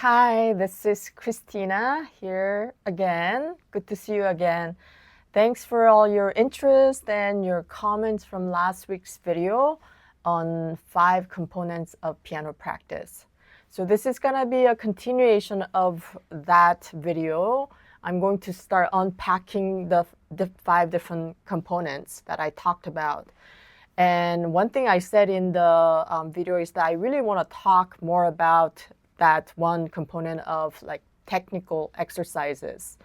Hi, this is Kristina here again. Good to see you again. Thanks for all your interest and your comments from last week's video on 5 components of piano practice. So this is going to be a continuation of that video. I'm going to start unpacking the 5 different components that I talked about. And one thing I said in the video is that I really want to talk more about that one component of like technical exercises,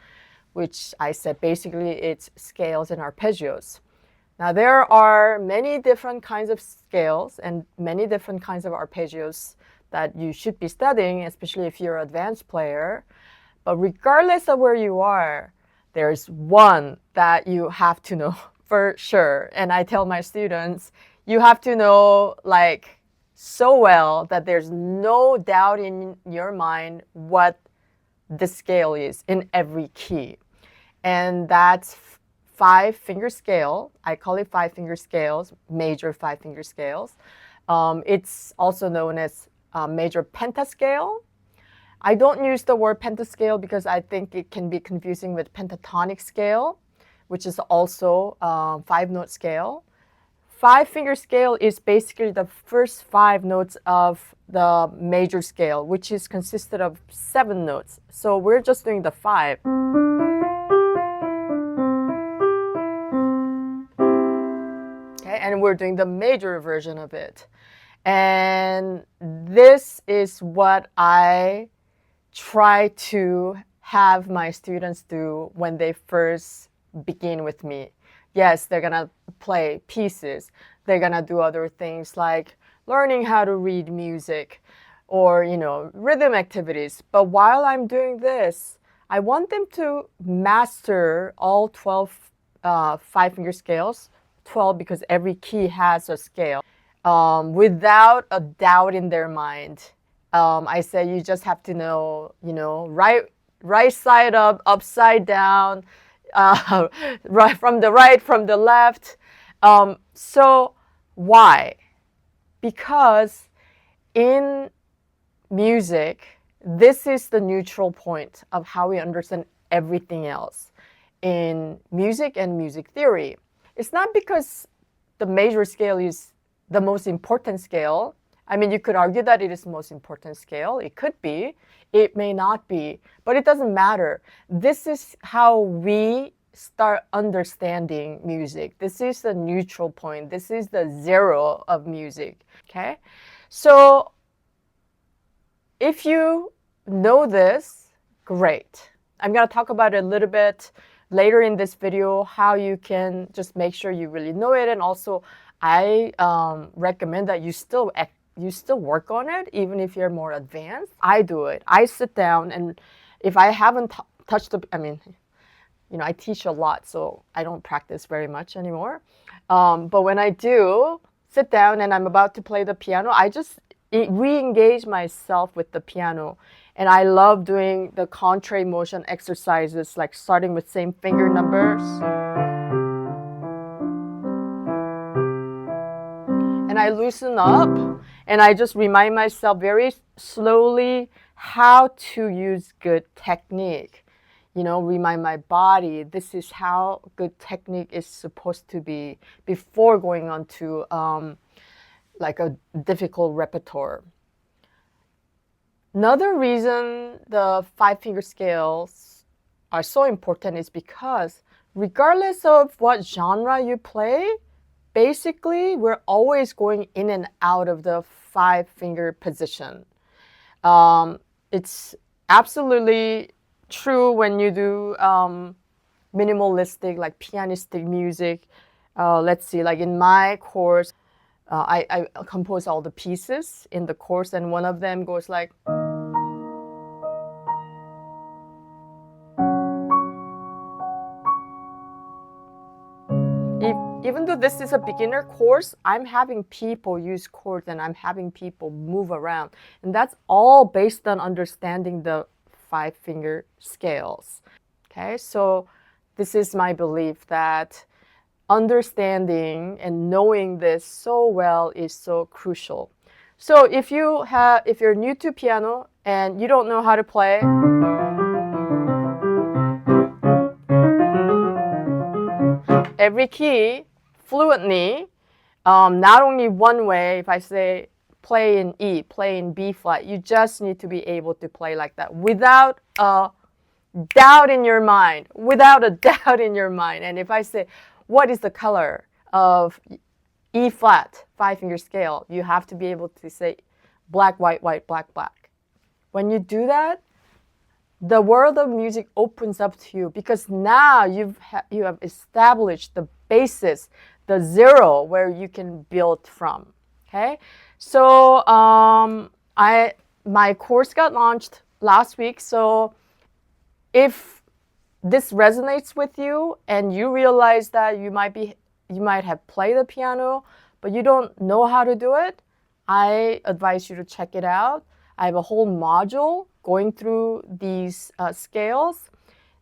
which I said basically it's scales and arpeggios. Now there are many different kinds of scales and many different kinds of arpeggios that you should be studying, especially if you're an advanced player. But regardless of where you are, there's one that you have to know for sure. And I tell my students, you have to know like so well that there's no doubt in your mind what the scale is in every key. And that's 5-finger scale. I call it 5-finger scales, major 5-finger scales. It's also known as major pentascale. I don't use the word pentascale because I think it can be confusing with pentatonic scale, which is also 5-note scale. 5-finger scale is basically the first 5 notes of the major scale, which is consisted of 7 notes. So we're just doing the 5. Okay, and we're doing the major version of it. And this is what I try to have my students do when they first begin with me. Yes, they're gonna play pieces. They're gonna do other things like learning how to read music or, rhythm activities. But while I'm doing this, I want them to master all 12 5-finger scales, 12 because every key has a scale, without a doubt in their mind. I say you just have to know, right side up, upside down, right from the left. So why? Because in music, this is the neutral point of how we understand everything else in music and music theory. It's not because the major scale is the most important scale. I mean, you could argue that it is the most important scale. It could be. It may not be. But it doesn't matter. This is how we start understanding music. This is the neutral point. This is the zero of music. Okay? So if you know this, great. I'm going to talk about it a little bit later in this video, how you can just make sure you really know it. And also, I recommend that you still work on it, even if you're more advanced. I do it. I sit down, and if I haven't touched I teach a lot, so I don't practice very much anymore. But when I do sit down and I'm about to play the piano, I just re-engage myself with the piano. And I love doing the contrary motion exercises, like starting with same finger numbers. And I loosen up, and I just remind myself very slowly how to use good technique. Remind my body, this is how good technique is supposed to be before going on to like a difficult repertoire. Another reason the 5-finger scales are so important is because regardless of what genre you play, basically we're always going in and out of the 5-finger position. It's absolutely true when you do minimalistic, like pianistic music. Let's see, like in my course, I compose all the pieces in the course, and one of them goes like. Even though this is a beginner course, I'm having people use chords and I'm having people move around. And that's all based on understanding the 5-finger scales. Okay, so this is my belief that understanding and knowing this so well is so crucial. So if you're new to piano and you don't know how to play, every key fluently, not only one way. If I say play in E, play in B flat, you just need to be able to play like that without a doubt in your mind, without a doubt in your mind. And if I say, what is the color of E flat, 5-finger scale, you have to be able to say black, white, white, black, black. When you do that, the world of music opens up to you because now you have established the basis, the zero where you can build from. Okay, so my course got launched last week. So if this resonates with you and you realize that you might have played the piano, but you don't know how to do it, I advise you to check it out. I have a whole module going through these scales.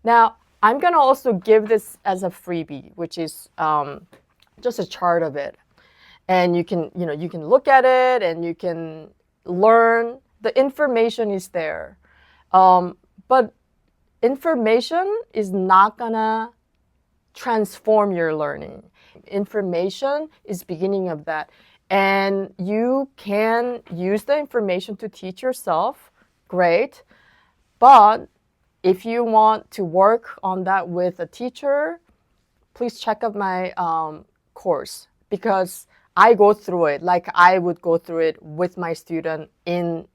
Now, I'm going to also give this as a freebie, which is just a chart of it. And you can look at it and you can learn. The information is there. But information is not going to transform your learning. Information is beginning of that. And you can use the information to teach yourself. Great. But if you want to work on that with a teacher, please check out my course, because I go through it like I would go through it with my student in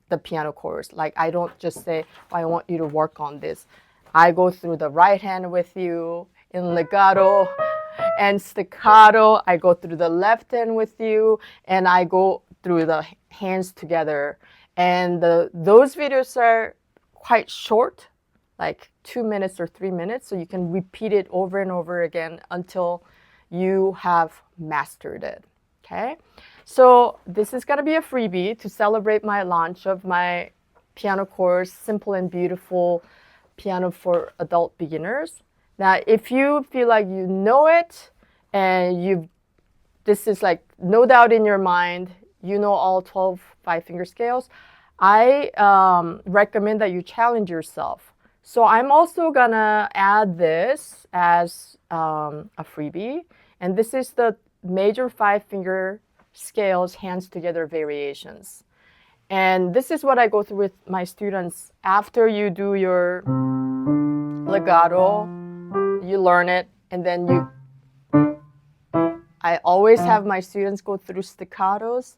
the piano course. Like, I don't just say, oh, I want you to work on this. I go through the right hand with you in legato and staccato. I go through the left hand with you, and I go through the hands together. And those videos are quite short, like 2 minutes or 3 minutes, so you can repeat it over and over again until you have mastered it. Okay, so this is going to be a freebie to celebrate my launch of my piano course, Simple and Beautiful Piano for Adult Beginners. Now, if you feel like you know it and this is like no doubt in your mind, you know all 12 5-finger scales, I recommend that you challenge yourself. So I'm also gonna add this as a freebie, and this is the major 5-finger scales hands together variations. And this is what I go through with my students. After you do your legato, you learn it, and then I always have my students go through staccatos,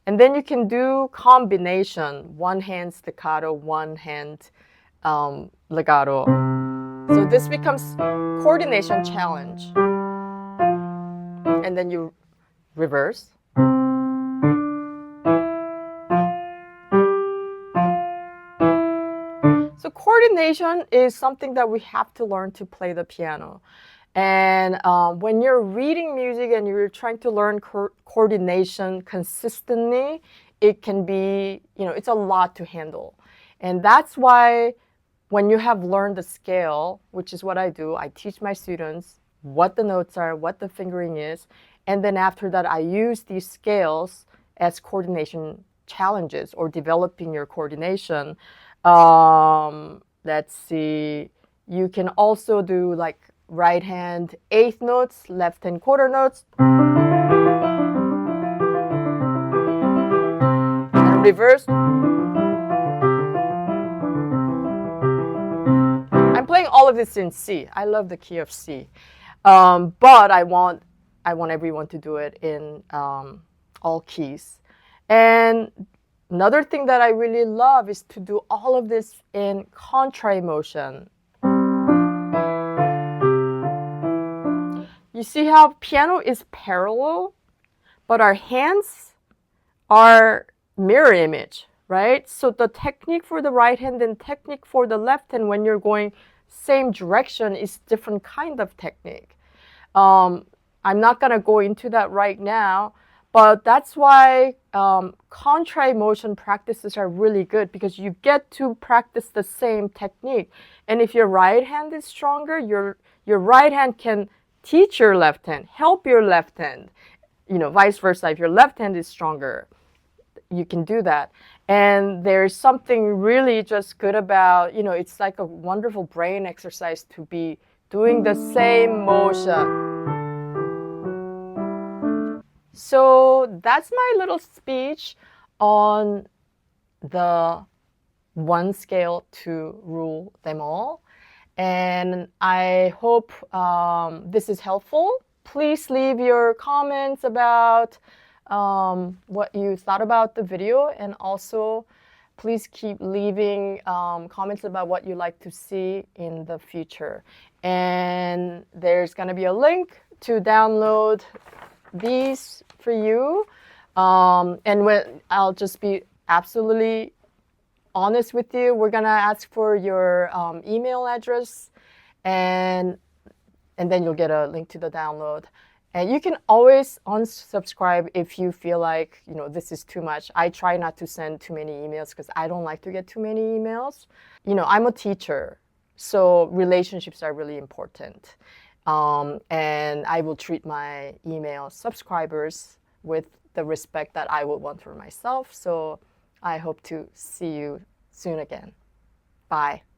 and then you can do combination, one hand staccato, one hand legato. So this becomes coordination challenge. And then you reverse. So coordination is something that we have to learn to play the piano. And when you're reading music and you're trying to learn coordination consistently, it can be, it's a lot to handle. And that's why when you have learned the scale, which is what I do, I teach my students what the notes are, what the fingering is, and then after that, I use these scales as coordination challenges or developing your coordination. Let's see, you can also do like right hand eighth notes, left hand quarter notes, and reverse. I'm playing all of this in C. I love the key of C, but I want everyone to do it in all keys. And another thing that I really love is to do all of this in contrai motion. You see how piano is parallel, but our hands are mirror image, right? So the technique for the right hand and technique for the left hand when you're going same direction is different kind of technique. I'm not going to go into that right now, but that's why contrai motion practices are really good, because you get to practice the same technique. And if your right hand is stronger, your right hand can teach your left hand, help your left hand, vice versa. If your left hand is stronger, you can do that. And there's something really just good about, it's like a wonderful brain exercise to be doing the same motion. So that's my little speech on the one scale to rule them all. And I hope this is helpful. Please leave your comments about what you thought about the video, and also please keep leaving comments about what you'd like to see in the future. And there's going to be a link to download these for you. And I'll just be absolutely honest with you, we're going to ask for your email address, and then you'll get a link to the download. And you can always unsubscribe if you feel like, this is too much. I try not to send too many emails because I don't like to get too many emails. I'm a teacher, so relationships are really important. And I will treat my email subscribers with the respect that I would want for myself. So I hope to see you soon again. Bye.